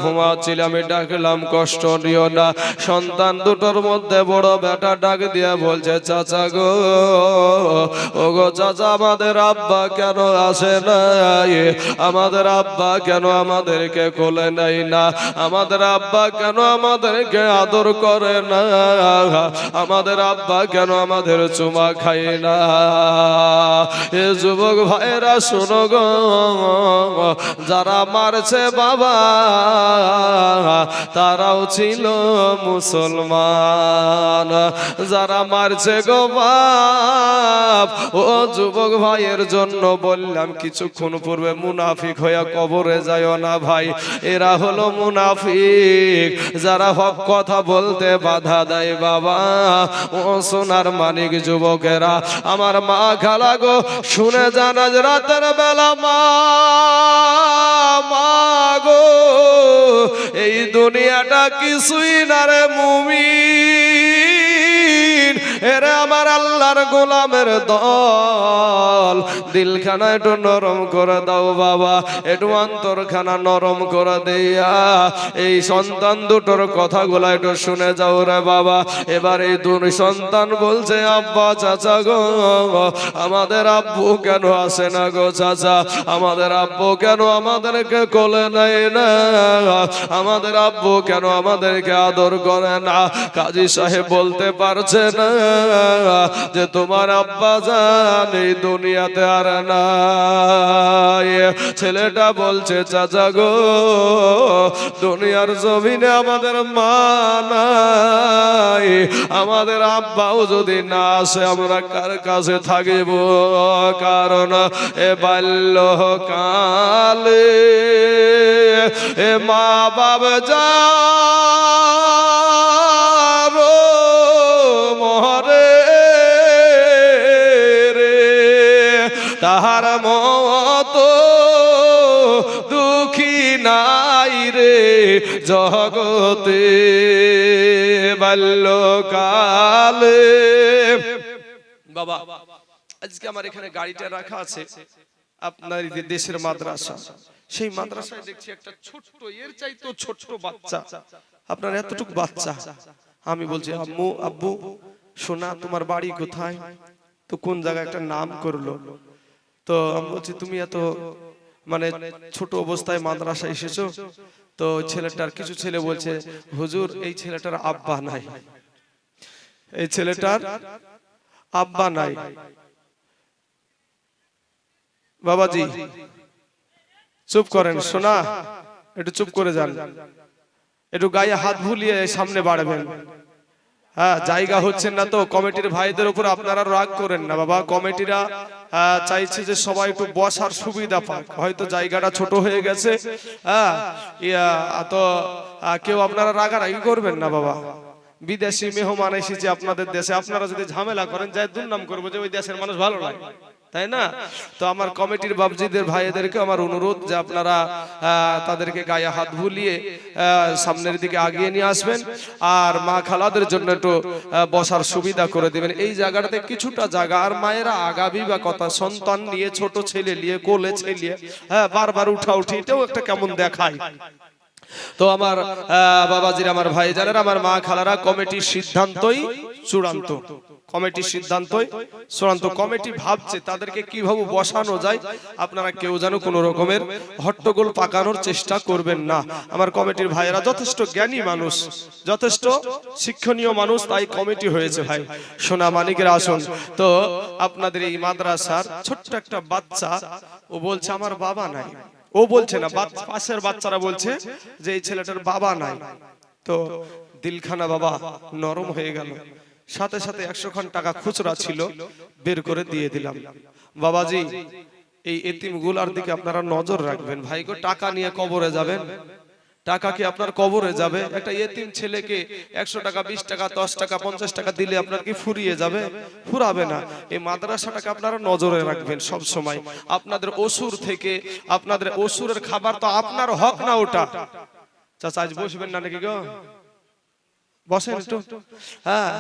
ঘুমাচ্ছিল, আমি ডাকলাম কষ্ট নিও না। সন্তান দুটোর মধ্যে বড় বেটা ডাক দিয়ে বলছে, চাচা গো, ও গো চাচা, আমাদের আব্বা কেন আসে না? আমাদের আব্বা কেন আমাদেরকে কোলে নেয় না? আমাদের আব্বা কেন আমাদেরকে আদর করে না? আমাদের আব্বা কেন আমাদের চুমা খায় না? এ যুবক ভাইরা শোনো গো, যারা মারছে বাবা তারাও ছিল মুসলমান। যারা মারছে গো বাপ, ও যুবক ভাইয়ের জন্য বললাম কিছুক্ষণ পূর্বে, মুনাফিক হইয়া কবরে যায় না ভাই। এরা হলো মুনাফিক, যারা হক কথা বলতে বাধা দেয় বাবা। ও সোনার মানিক যুবকেরা, আমার মা খালা গো, শুনে যান আজ রাতের বেলা মা গো, এই দুনিয়াটা কিছুই না রে মুমিন। এরে আমার আল্লাহর গোলামের দল, দিলখানা একটু নরম করে দাও বাবা, একটু অন্তরখানা নরম করে দিয়া এই সন্তান দুটোর কথাগুলো একটু শুনে যাও রে বাবা। এবার এই দুই সন্তান বলছে, আব্বা চাচা গো, আমাদের আব্বু কেন আসে না গো চাচা? আমাদের আব্বু কেন আমাদেরকে কোলে নেয় না? আমাদের আব্বু কেন আমাদেরকে আদর করে না? কাজী সাহেব বলতে পারছে না যে তোমার আব্বা জান এই দুনিয়াতে আর নাই। ছেলেটা বলছে, চাচা গো, দুনিয়ার জমিনে আমাদের মা নাই, আমাদের আব্বাও যদি না আসে আমরা কার কাছে থাকিব? কারণ এ বাল্যকালে এ মা বাবা যা মরে রে, তাহার মতো দুঃখী নাই রে জগতে। বাল্যকালে বাবা, আজকে আমার এখানে গাড়িটা রাখা আছে আপনার দেশের মাদ্রাসা। সেই মাদ্রাসায় দেখছি একটা ছোট্ট, এর চাইতো ছোট্ট বাচ্চা, আপনার এতটুকু বাচ্চা। আমি বলছি, আম্মু আব্বু সোনা তোমার বাড়ি কোথায়? তো কোন জায়গায় একটা নাম করলো। তো আমি বলছি, তুমি এত মানে ছোট অবস্থায় মাদ্রাসায় এসেছো? তো ছেলেটার কিছু ছেলে বলছে, হুজুর এই ছেলেটার আব্বা নাই, এই ছেলেটার আব্বা নাই। বাবাজি চুপ করেন, শোনা একটু চুপ করে যান, একটু গায়ে হাত ভুলিয়ে সামনে বাড়বেন। হ্যাঁ, জায়গা হচ্ছে না তো। কমিটির ভাইদের উপর আপনারা রাগ করেন না বাবা। কমিটিরা চাইছে যে সবাই একটু বসার সুবিধা পাক, হয়তো জায়গাটা ছোট হয়ে গেছে। হ্যাঁ, তো কেউ আপনারা রাগারাগি করবেন না বাবা। বিদেশি মেহমান এসেছে আপনাদের দেশে, আপনারা যদি ঝামেলা করেন যাই দুর্নাম করবো যে ওই দেশের মানুষ ভালো লাগে, তাই না? তো আমার কমিটির বাবজিদের ভাইদেরকে আমার অনুরোধ যে আপনারা তাদেরকে গায়ে হাত বুলিয়ে সামনের দিকে আগিয়ে নিয়ে আসবেন, আর মা খালাদের জন্য একটু বসার সুবিধা করে দিবেন। এই জায়গাটাতে কিছুটা জায়গা, আর মায়েরা আগাবি বা কথা, সন্তান নিয়ে ছোট ছেলে নিয়ে কোলে ছেলে বারবার উঠা উঠি, এটাও একটা কেমন দেখায়। তো আমার বাবাজির, আমার ভাই জানেন, আমার মা খালারা, কমিটির সিদ্ধান্তই চূড়ান্ত। কমিটির সিদ্ধান্তই চূড়ান্ত। কমিটি ভাবছে তাদেরকে কিভাবে বসানো যায়, আপনারা কেউ যেন কোনো রকমের হট্টগোল পাকানোর চেষ্টা করবেন না। আমার কমিটির ভাইয়েরা যথেষ্ট জ্ঞানী মানুষ, যথেষ্ট শিক্ষণীয় মানুষ, তাই কমিটি হয়েছে ভাই। সোনা মানিকের আসন। তো আপনাদের এই মাদ্রাসার ছোট্ট একটা বাচ্চা, ও বলছে আমার বাবা নাই। ও বলছে না, পাশের বাচ্চারা বলছে যে এই ছেলেটার বাবা নাই। তো দিলখানা বাবা নরম হয়ে গেল। সাথে সাথে 100 খান টাকা খুচরা ছিল, বের করে দিয়ে দিলাম। বাবাজি, এই এতিমগুলার দিকে আপনারা নজর রাখবেন। ভাই গো, টাকা নিয়ে কবরে যাবেন, টাকা কি আপনার কবরে যাবে? একটা এতিম ছেলেকে 100 টাকা, 20 টাকা, 10 টাকা, 50 টাকা দিলে আপনার কি ফুরিয়ে যাবে? ফুরাবে না। এই মাদ্রাসাটাকে আপনারা নজরে রাখবেন সব সময়। আপনাদের অসুর থেকে, আপনাদের অসুরের খাবার তো আপনার হক না ওটা। চাচা আজ বসবেন না নাকি গো? বসেন একটু। হ্যাঁ,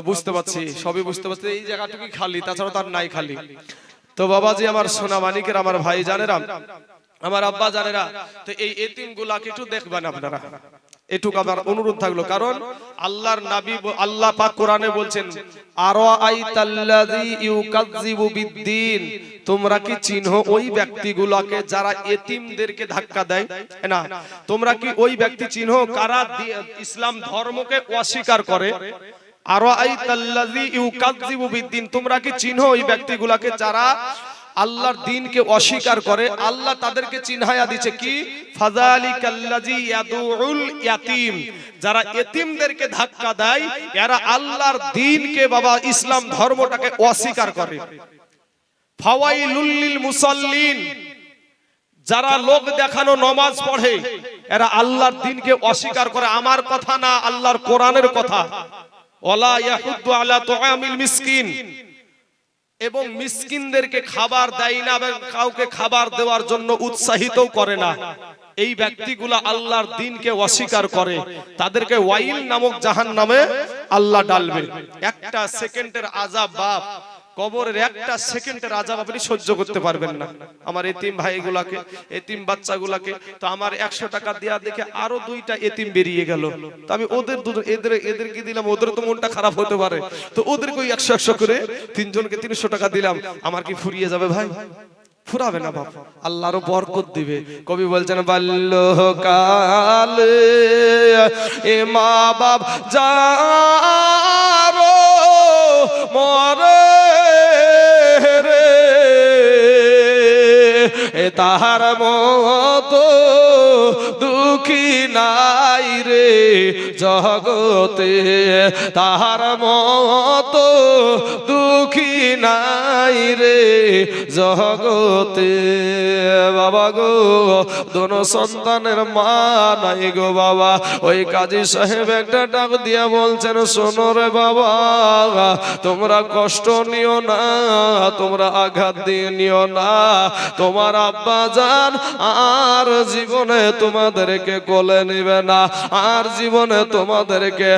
বুঝতে পারছি, সবই বুঝতে পারছি। এই জায়গাটুকু খালি, তাছাড়া তার নাই খালি। তো বাবাজি, আমার সোনা মানিকের, আমার ভাই জানেরা, আমার আব্বা জানেরা, তো এই এতিম গুলাকে একটু দেখবেন আপনারা, এটুকু আমার অনুরোধ থাকলো। কারণ আল্লাহর নবী, আল্লাহ পাক কোরআনে বলছেন, আরাআইতাল্লাযী ইউকাযযিবু বিদ্দীন, তোমরা কি চিনো ওই ব্যক্তিগুলোকে যারা এতিমদেরকে ধাক্কা দেয় না? তোমরা কি ওই ব্যক্তি চিনো কারা ইসলাম ধর্মকে অস্বীকার করে? আরাআইতাল্লাযী ইউকাযযিবু বিদ্দীন, তোমরা কি চিনো ওই ব্যক্তিগুলোকে যারা আল্লাহর দ্বীনকে অস্বীকার করে? আল্লাহ তাদেরকে চিনহায়া দিয়েছে কি? ফাযালিকাল্লাযী ইয়াদউল ইয়াতীম, যারা এতিমদেরকে ধাক্কা দেয় এরা আল্লাহর দ্বীনকে, বাবা ইসলাম ধর্মটাকে অস্বীকার করে। ফাওয়াইলুল লিল মুসাল্লিন, যারা লোক দেখানো নামাজ পড়ে এরা আল্লাহর দ্বীনকে অস্বীকার করে। আমার কথা না, আল্লাহর কোরআনের কথা। ওয়ালা ইয়াহুদ্দু আলা তুআমিল মিসকিন, এবং মিসকিনদেরকে খাবার দেয় না এবং কাউকে খাবার দেওয়ার জন্য উৎসাহিতও করে না। এই ব্যক্তিগুলা আল্লাহর দ্বীনকে অস্বীকার করে, তাদেরকে ওয়াইল নামক জাহান্নামে আল্লাহ ডালবে। একটা সেকেন্ডের আযাব, বাপ কবরের একটা সেকেন্ডের আযাব আপনি সহ্য করতে পারবেন না। আমার এতিম ভাইগুলাকে, এতিম বাচ্চাগুলাকে, তো আমার 100 টাকা দেয়া দেখে আরো 2টা এতিম বেরিয়ে গেল, তো আমি এদেরকে দিলাম, ওদের তো মনটা খারাপ হতে পারে, তো ওদেরকে 100 করে 3 জনকে 300 টাকা দিলাম, আমার কি ফুরিয়ে যাবে ভাই? ফুরাবে না বাপ, আল্লাহ আরো বরকত দিবে। কবি বলছেন, বাল্যকালে এ মা বাপ যারো মরে রে, এ তাহার মতো দুঃখী নাই রে জগতে, তাহার মতো দুঃখী নাই রে জগতে। বাবা গো, দোনো সন্তানের মা নাই গো বাবা। ওই কাজী সাহেব একটা ডাক দিয়া বলছেন, শোনো রে বাবা, তোমরা কষ্ট নিও না, তোমরা আঘাত দিয়ে নিও না। তোমার আব্বা জান আর জীবনে তোমাদেরকে কোলে নিবে না, আর জীবনে তোমাদেরকে,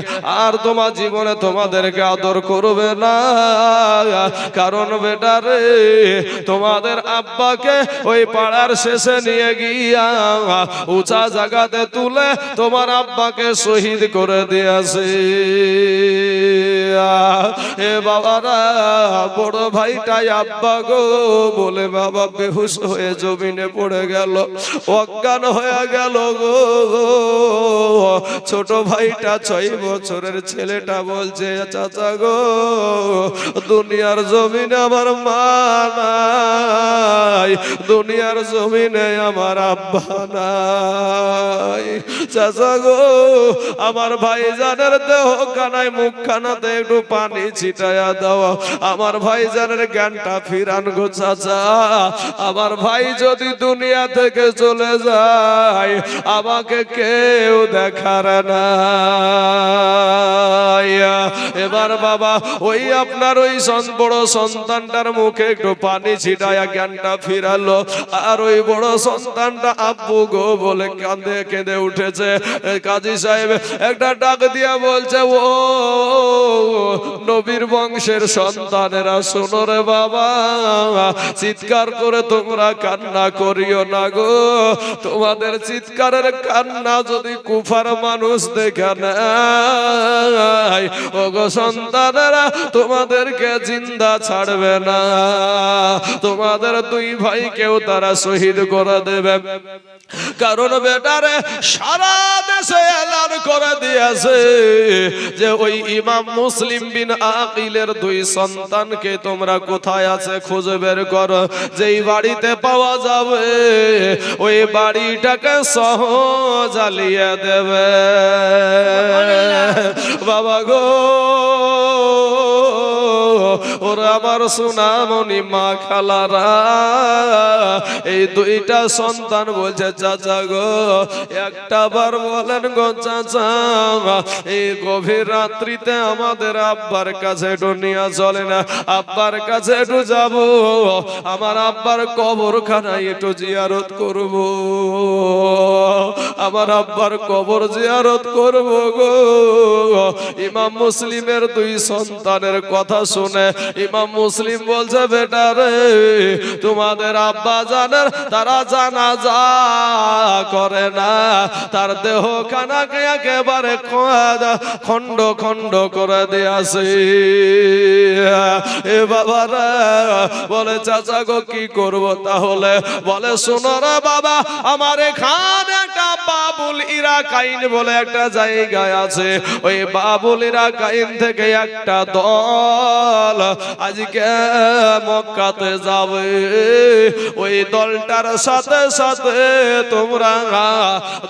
আর তোমার জীবনে তোমাদেরকে আদর করবে না। কারণ বেটা রে, তোমাদের আব্বাকে ওই পাড়ার শেষে নিয়ে গিয়া উঁচা জায়গাতে তুলে তোমার আব্বাকে শহীদ করে দিয়েছে। এ বাবারা, বড় ভাইটাই আব্বা গো বলে বাবা বেহুশ হয়ে জমিনে পড়ে গেল, অজ্ঞান হয়ে গেল গো। ছোট ভাইটা 6 বছরের ছেলেটা বলছে, চাচা গো, দুনিয়ার জমিনে আমার মা নাই, দুনিয়ার জমিনে আমার আব্বা নাই। চাচা গো, আমার ভাইজানের দেহ কানায় মুখ খানাতে একটু পানি ছিটায়া দাও, আমার ভাইজানের জ্ঞানটা ফিরান গো চাচা। আমার ভাই যদি দুনিয়া থেকে চলে যায় আমাকে কেউ দেখার না। এবার বাবা ওই আপনার ওই বড় সন্তানটার মুখে একটু পানি ছিটায়া জ্ঞানটা ফিরালো, আর ওই বড় সন্তানটা আব্বু গো বলে কাঁদে কেঁদে উঠেছে। কাজী সাহেব একটা ডাক দিয়া বলছে, ও নবীর বংশের সন্তানেরা, শোনো রে বাবা, চিৎকার করে তোমরা কান্না করিও না গো। তোমাদের চিৎকারের কান্না যদি কুফার মানুষ দেখে নেয়, ও গো সন্তানেরা, তোমাদেরকে জিন্দা ছাড়বে না, তোমাদের 2 ভাইকেও তারা শহীদ করে দেবে। কারণ বেটারে সারা দেশে এলান করে দিয়েছে যে ওই ইমাম মুসলিম বিন আকিলের 2 সন্তানকে তোমরা কোথায় আছে খুঁজে বের করো, যেই বাড়িতে পাওয়া যাবে ওই বাড়িটাকে সহ জ্বালিয়ে দেবে। বাবা গো, ওরা আমার সোনামণি মা খালারা, এই 2টা সন্তান বলছে, চাচা গো একটা বার বলেন গো চাচা, এই গভীর রাত্রিতে আমাদের আব্বার কাছে একটু নিয়ে চলে না, আব্বার কাছে একটু যাব, আমার আব্বার কবরখানায় একটু জিয়ারত করব, আমার আব্বার কবর জিয়ারত করব গো। ইমাম মুসলিমের 2 সন্তানের কথা শুনে ইমাম মুসলিম বলছে বেটা রে তোমাদের আব্বা জানের তারা জানাজা করে না, তার দেহ খানাকে একেবারে খন্ড খন্ড করে দিয়েছে। এ বাবারা বলে চাচা গো কি করব তাহলে? বলে শোনো রে বাবা, আমার এখানে একটা বাবুল ইরাকাইন বলে একটা জায়গায় আছে, ওই বাবুল ইরাকাইন থেকে একটা দল আজকে মক্কাতে যাবে। ওই দলটার সাথে সাথে তোমরা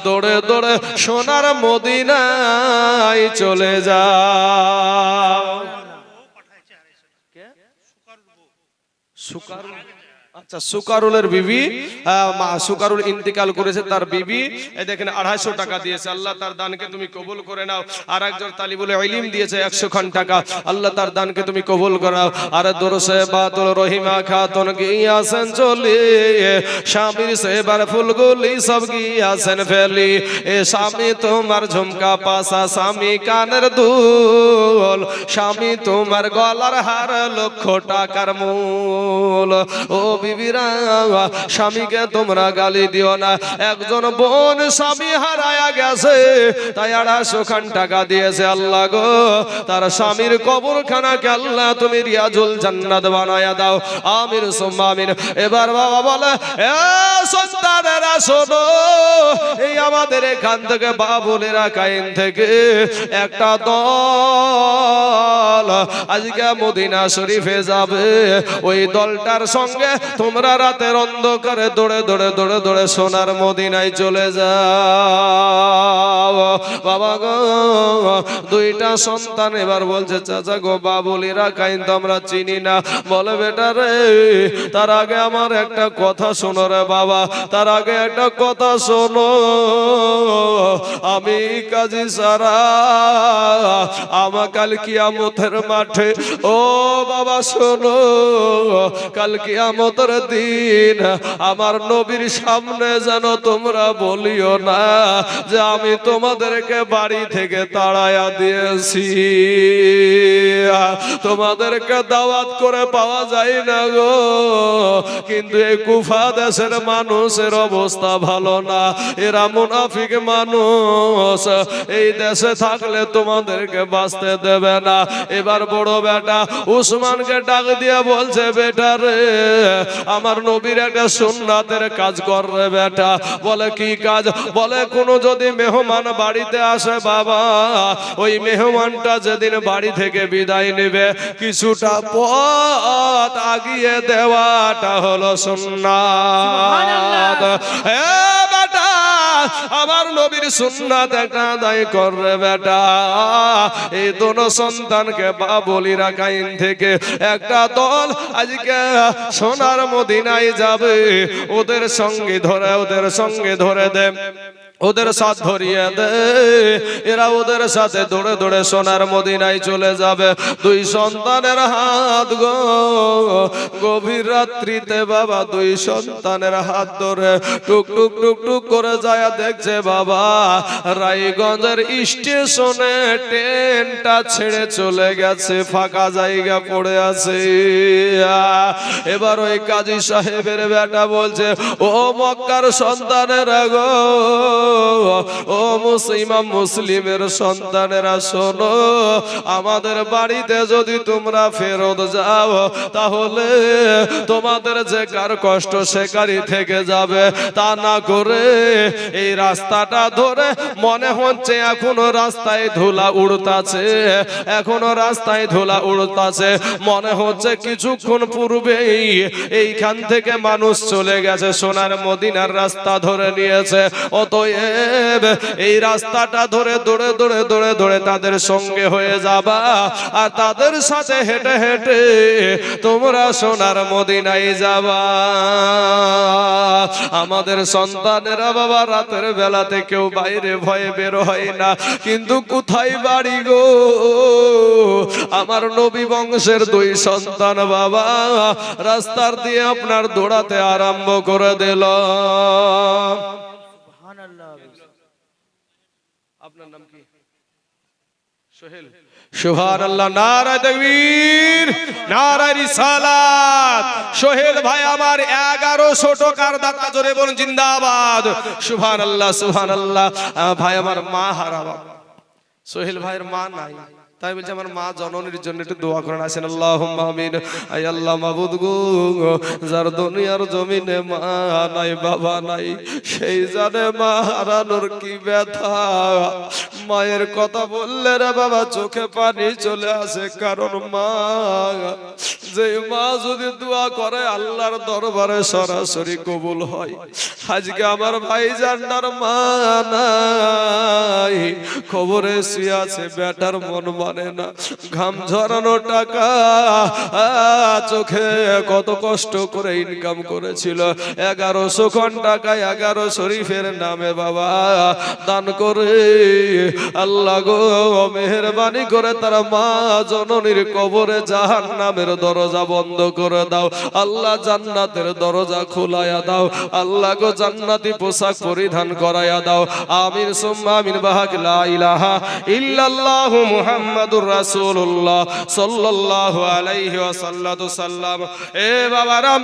দৌড়ে দৌড়ে সোনার মদিনায় চলে যাও। আচ্ছা, সুকারুলের বিবি, সুকারুল ইন্তিকাল করেছে, তার বিবি এই দেখেন 250 টাকা দিয়েছে। আল্লাহ তার দানকে তুমি কবুল করে নাও। আর একজন তালিবুল ইলম দিয়েছে 100 খান টাকা। আল্লাহ তার দানকে তুমি কবুল করে নাও। আর দরসে বাতুল রহিমা খাতুন গিয়াছেন চলি, স্বামীর সেবার ফুলগুলি সব গিয়াছেন ফেলি। এ স্বামী তোমার ঝুমকা পাসা, স্বামী কানের দুল, স্বামী তোমার গলার হার, লক্ষ টাকার মূল। ও বিবিরা, স্বামীকে তোমরা গালি দিও না। একজন বোন স্বামী হারায়া গেছে, তাই 250 খান টাকা দিয়েছে। আল্লাহ গো তার স্বামীর কবরখানাকে আল্লাহ তুমি রিয়াজুল জান্নাত বানায়া দাও। আমিন সুম্মা আমিন। এবার বাবা বলে এ সন্তানেরা শোনো, এই আমাদের এখান থেকে বাবুল ইরাকাইন থেকে একটা দল আজকে মদিনা শরীফে যাবে। ওই দলটার সঙ্গে তোমরা রাতের অন্ধকারে দৌড়ে দৌড়ে দৌড়ে দৌড়ে সোনার মদিনায় চলে যাও। বাবা গো, দুইটা সন্তান এবার বলছে চাচা গো বাবুল ইরাকাইন তো আমরা চিনি না। বলে বেটা রে তার আগে আমার একটা কথা শোনো রে বাবা, তার আগে একটা কথা শোনো। আমি কাজী সারা আমার কাল কিয়ামতের মাঠে, ও বাবা শোনো, কাল কিয়ামতের দিন আমার নবীর সামনে যেন তোমরা বলিও না যে আমি তোমাদেরকে বাড়ি থেকে তাড়ায়া দিয়েছি, তোমাদেরকে দাওয়াত করে পাওয়া যায় না গো। কিন্তু এই কুফা দেশের মানুষের অবস্থা ভালো না, এরা মুনাফিক মানুষ, এই দেশে থাকলে তোমাদেরকে বাঁচতে দেবে না। এবার বড় বেটা উসমানকে ডাক দিয়ে বলছে বেটা রে আমার নবীর একটা সুন্নাতের কাজ কর রে বেটা। বলে কি কাজ? বলে কোন যদি মেহমান বাড়িতে আসে বাবা, ওই মেহমানটা যেদিন বাড়ি থেকে বিদায় নেবে কিছুটা পথ আগিয়ে দেওয়াটা হলো সুন্নাত। বেটা আমার নবীর সুন্নাত একটা আদায় কর রে বেটা। এই দোনো সন্তানকে বাবুল ইরাকাইন থেকে একটা দল আজকে সোনার মদিনায় যাবে। ওদের সঙ্গে ধরে দে, ওদের সাথ ধরিয়ে দে, এরা ওদের সাথে দৌড়ে দৌড়ে সোনার মদিনায় চলে যাবে। দুই সন্তানের হাত গো গভীর রাত্রিতে বাবা দুই সন্তানের হাত ধরে টুক টুক টুক টুক করে যায়, দেখছে বাবা রায়গঞ্জের স্টেশনে ট্রেনটা ছেড়ে চলে গেছে, ফাঁকা জায়গা পড়ে আছে। এবার ওই কাজী সাহেবের বেটা বলছে ও মক্কার সন্তানেরা গো, ও ইমাম মুসলিমের সন্তানেরা শোনো, আমাদের বাড়িতে যদি তোমরা ফেরত যাও তাহলে তোমাদের যে কার কষ্ট সেকারই থেকে যাবে, তা না করে এই রাস্তাটা ধরে মনে হচ্ছে এখনো রাস্তায় ধুলা উড়তাছে, এখনো রাস্তায় ধুলা উড়তাছে, মনে হচ্ছে কিছুক্ষণ পূর্বেই এইখান থেকে মানুষ চলে গেছে, সোনার মদিনার রাস্তা ধরে নিয়েছে। অতএব এই রাস্তাটা ধরে দৌড়ে দৌড়ে দৌড়ে দৌড়ে তাদের সঙ্গে হয়ে যাবা, আর তাদের সাথে হেঁটে হেঁটে তোমরা সোনার মদিনায় যাবা। আমাদের সন্তানেরা বাবা রাতের বেলাতে কেউ বাইরে ভয়ে বের হয় না, কিন্তু কোথায় বাড়ি গো আমার নবী বংশের দুই সন্তান বাবা রাস্তার দিয়ে আপনার দৌড়াতে আরম্ভ করে দিল। আপনার নাম কি? সোহেল, সুবহানাল্লাহ, নারায়ে তাকবীর, নারায়ে রিসালাত। সোহেল ভাই আমার 1100 টাকার দাতা, জোরে বলুন জিন্দাবাদ। সুবহানাল্লাহ, সুবহানাল্লাহ। ভাই আমার মা হারা বাবা, সোহেল ভাইয়ের মা নাই, তাই বলছে আমার মা জননীর জন্য একটু দোয়া করেন। আসেন আল্লাহুম্মা আমিন। আয় আল্লাহ মাবুদ গো, যার দুনিয়ার জমিনে মা নাই বাবা নাই, সেই জানে মা হারানোর কি ব্যথা। মায়ের কথা বললে রে বাবা চোখে পানি চলে আসে, কারণ মা, যে মা যদি দোয়া করে আল্লাহর দরবারে সরাসরি কবুল হয়। আজকে আমার ভাই জান্নার মা নাই, খবরে শুয়ে আছে, বেটার মন মানে না, ঘাম ঝরানো টাকা, চোখে কত কষ্ট করে ইনকাম করেছিল, 1100 টাকা 11 শরীফের নামে বাবা দান করে, আল্লাহ গো মেহেরবানি করে তার মা জননীর কবরে জাহান্নামের দরজা বন্ধ করে দাও, আল্লাহ জান্নাতের দরজা খোলায়া দাও, আল্লাহ গো জান্নাতি পোশাক পরিধান করায়া দাও। আমিন সুম্মা আমিন। বাহাক লা ইলাহা ইল্লাল্লাহু মুহাম্মাদুর রাসূলুল্লাহ সাল্লাল্লাহু আলাইহি ওয়াসাল্লাম। এ বাবারা,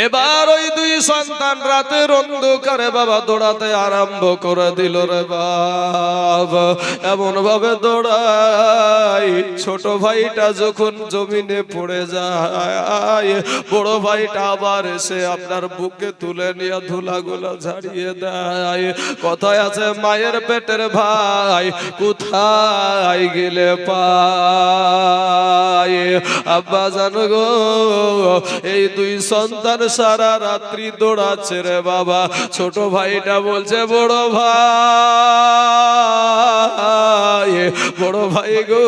এবার ওই দুই সন্তান রাতের অন্ধকারে বাবা দৌড়াতে আরম্ভ করে দিল রে বাবা, এমন ভাবে দৌড়াই, ছোট ভাইটা যখন জমিনে পড়ে যায়, বড় ভাইটা আবার এসে আপনার বুকে তুলে নিয়ে ধুলাগুলো ঝাড়িয়ে দেয়। কথায় আছে মায়ের পেটের ভাই কোথায় গেলে পায়। আব্বা জানো গো, এই দুই সন্তান সারা রাত্রি দৌড়াচ্ছে রে বাবা। ছোট ভাইটা বলছে বড় ভাই, বড় ভাই গো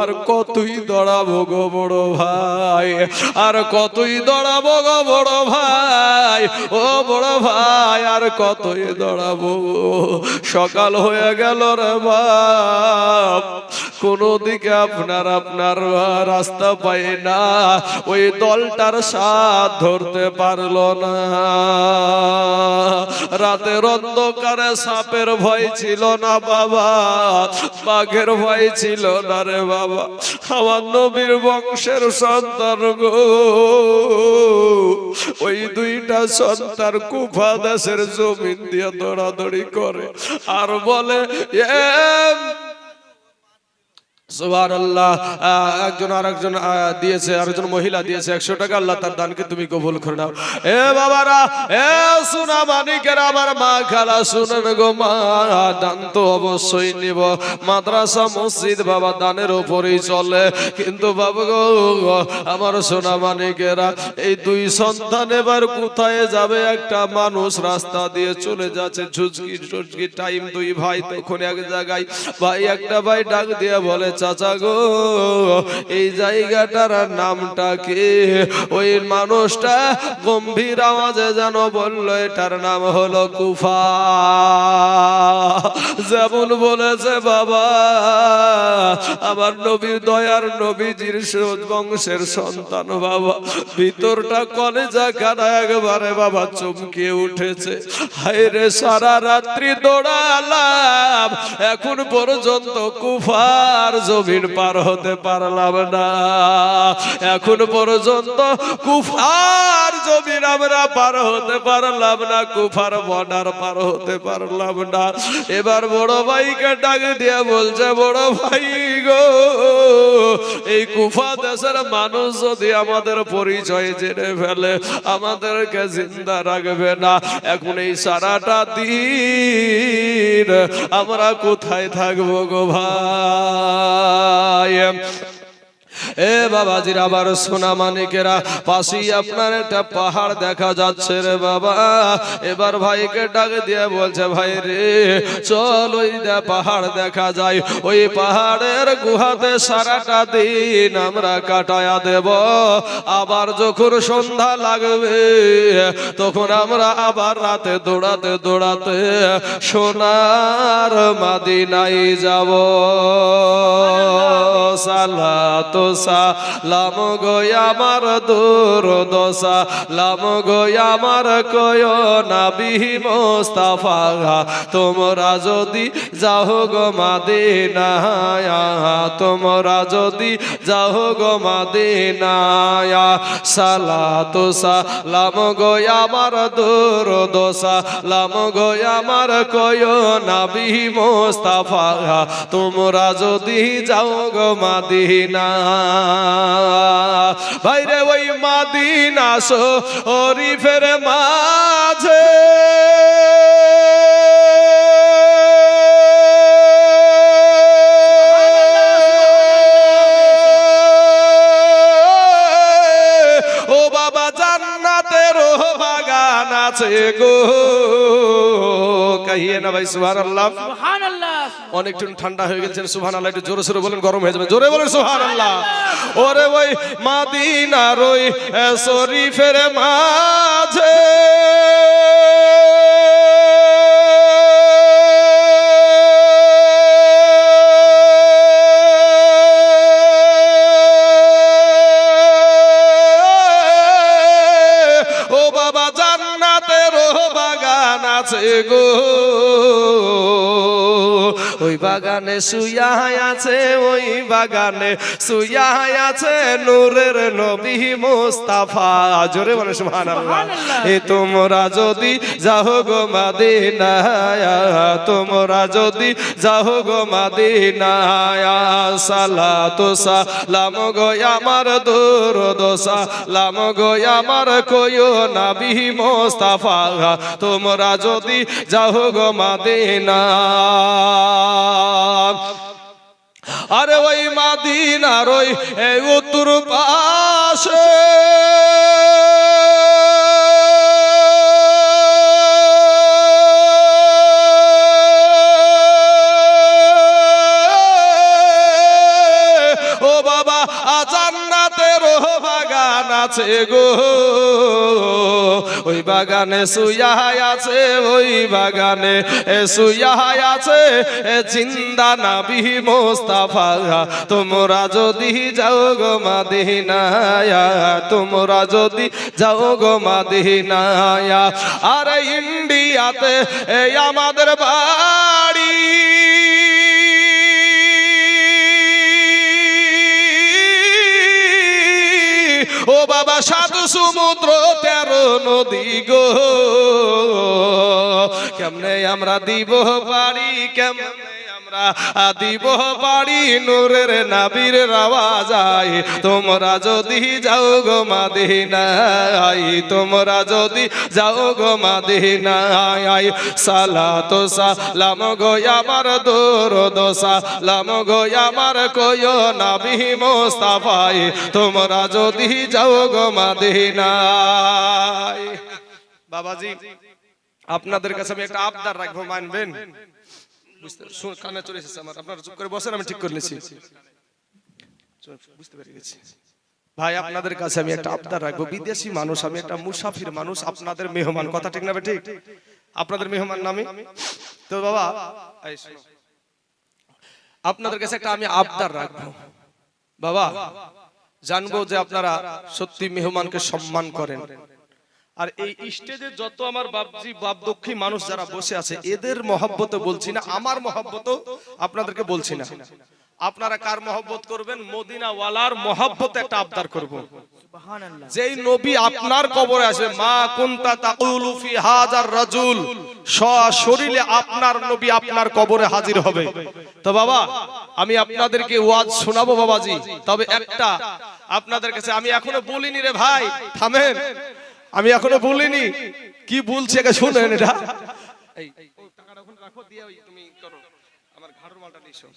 আর কতই দৌড়াবো গো বড় ভাই, আর কতই দৌড়াবো গো বড় ভাই, ও বড় ভাই আর কতই দৌড়াবো। সকাল হয়ে গেল রে বাপ, কোন দিকে আপনার রাস্তা পাই না, ওই দলটার সাথ ধরতে পারলো না। রাতের অন্ধকারে সাপের ভয় ছিল না বাবা, বাঘের ভয় ছিল না রে বাবা। আমার নবীর বংশের সন্তান গো, ওই দুইটা সন্তান কুফা দেশের জমিন দিয়ে দৌড়াদৌড়ি করে আর বলে সুবহানাল্লাহ। একজন আরেকজন দিয়েছে, আরেকজন মহিলা দিয়েছে 100 টাকা, আল্লাহ তার দানকে তুমি কবুল করে নাও। এ বাবারা, এ সোনা মানিকের আমার মা খালা শুনেন গো, মা দান তো অবশ্যই নিব, মাদ্রাসা মসজিদ বাবা দানের উপরেই চলে, কিন্তু বাবা গো আমার সোনা মানিকেরা, এই দুই সন্তান এবার কোথায় যাবে? একটা মানুষ রাস্তা দিয়ে চলে যাচ্ছে, ঝুঁচকি টাইম, দুই ভাই তখন এক জায়গায়, ভাই একটা ভাই ডাক দিয়ে বলে চাচা গো এই জায়গাটার নামটা কি? ওই মানুষটা গম্ভীর আওয়াজে যেন বলল এটার নাম হলো কুফা। যেমন বলেছে বাবা আমার নবীর দয়ার নবীজির বংশের সন্তান বাবা, ভিতরটা কলেজা কানা একবারে বাবা চমকে উঠেছে। হায় রে সারা রাত্রি দৌড়ালাম, এখন পর্যন্ত কুফার জমিন পার হতে পারলাম না, এখন পর্যন্ত কুফার জমিন আমরা পার হতে পারলাম না, কুফার বর্ডার পার হতে পারলাম না। এবার বড় ভাইকে ডাক দিয়ে বলছে বড় ভাই গো এই কুফা দেশের মানুষ যদি আমাদের পরিচয় জেনে ফেলে আমাদেরকে জিন্দা রাখবে না, এখন এই সারাটা দিন আমরা কোথায় থাকবো গো ভাই? এ বাবাজির আবার সোনা মানিকেরা, পাশেই আপনার একটা পাহাড় দেখা যাচ্ছে রে বাবা। এবার ভাইকে ডাক দিয়ে বলছে ভাই রে চল ওই পাহাড় দেখা যায়, ওই পাহাড়ের গুহাতে সারাটা দিন আমরা কাটায়া দেব, আবার যখন সন্ধ্যা লাগবে তখন আমরা আবার রাতে দৌড়াতে দৌড়াতে সোনার মদিনায় যাব। সালাতু সালাম গো আমার দুরদোসা লাম গো আমার কয় নবী মুস্তাফা তোমরা যদি যাও গো মদিনায় তোমরা যদি যাও গো মদিনায় সালাতু সালাম গো আমার দুরদোসা লাম গো আমার কয় নবী মুস্তাফা তোমরা যদি যাও গো মদিনা ভাইরে ওই মদিনা শরীফের মাঝে ও বাবা জান্নাতের বাগান আছে গো কহিয়ে না ভাই সুবহানাল্লাহ সুবহানাল্লাহ অনেক ঠান্ডা হয়ে গেছেন সুবহানাল্লাহ একটু জোরে জোরে বলেন গরম হয়ে যাবে জোরে বলেন সুবহানাল্লাহ ওরে ওই মদিনার ওই শরীফের মাঝে ও বাবা জান্নাতের বাগান আছে গো ওই বাগানে শুয়া আছে ওই বাগানে শুয়া আছে নূরের নবী মুস্তাফা জোরে বলে সুবহানাল্লাহ এ তোমরা যদি যাও গো মদিনায় তোমরা যদি যাও গো মদিনায় সালাতু সালাম গো আমার দুরদোসা লাম গো আমার কয় নবী মুস্তাফা তোমরা যদি যাও গো মদিনায় আরে ওই মদিনার ওই উত্তর পাশে ও বাবা জান্নাতের বাগান আছে গো ওই বাগানে শুয়া আছে ওই বাগানে শুয়া আছে জিন্দা নবী মুস্তাফা তোমরা যদি যাও গো মদিনায় তোমরা যদি যাও গো মদিনায় আর ইন্ডিয়াতে আমাদের বাড়ি ও বাবা সাত সমুদ্র 13 নদী গো কেমনে আমরা দিব পারি কেমনে আমরা দিব পারি নূরের নবীর রওয়াজায় তোমরা যদি যাও গো মদিনায় তোমরা যদি যাও গো মদিনায় সালাতু সালাম গো আমার দুরদোসা লাম গো আমার কয় নবী মুস্তাফা তোমরা যদি যাও গো মদিনায় বাবাজি আপনাদের কাছে আমি একটা আবদার রাখবো মানবেন কানে চলে এসেছে আমার আপনারা চুপ করে বসেন আমি ঠিক করে নিয়েছি বুঝতে পেরে গেছি ভাই আপনাদের কাছে আমি একটা আবদার রাখবো বিদেশি মানুষ আমি একটা মুসাফির মানুষ আপনাদের মেহমান কথা ঠিক না ঠিক আপনাদের মেহমান নামে তো বাবা আপনাদের কাছে একটা আমি আবদার রাখবো বাবা জানবো যে আপনারা সত্যি মেহমানকে সম্মান করেন আর এই স্টেজে যত আমার বাপজি বাপদক্ষী মানুষ যারা বসে আছে এদের মহব্বতে বলছি না আমার মহব্বতও আপনাদেরকে বলছি না আপনারা কার মহব্বত করবেন মদিনা ওয়ালার মহব্বতে একটা আবদার করব সুবহানাল্লাহ যেই নবী আপনার কবরে আসবে মা কুনতা তাকুলু ফি হাজার রাজুল সশরীরে আপনার নবী আপনার কবরে হাজির হবে তো বাবা আমি আপনাদেরকে ওয়াজ শোনাবো বাবাজি তবে একটা আপনাদের কাছে আমি এখনো বলিনি রে ভাই থামেন আমি এখনো বলিনি কি বলছি আগে শুনেন এটা এই টাকাটা ওখানে রাখো দিয়ে তুমি করো আমার ঘাড়ের মালটা নিছো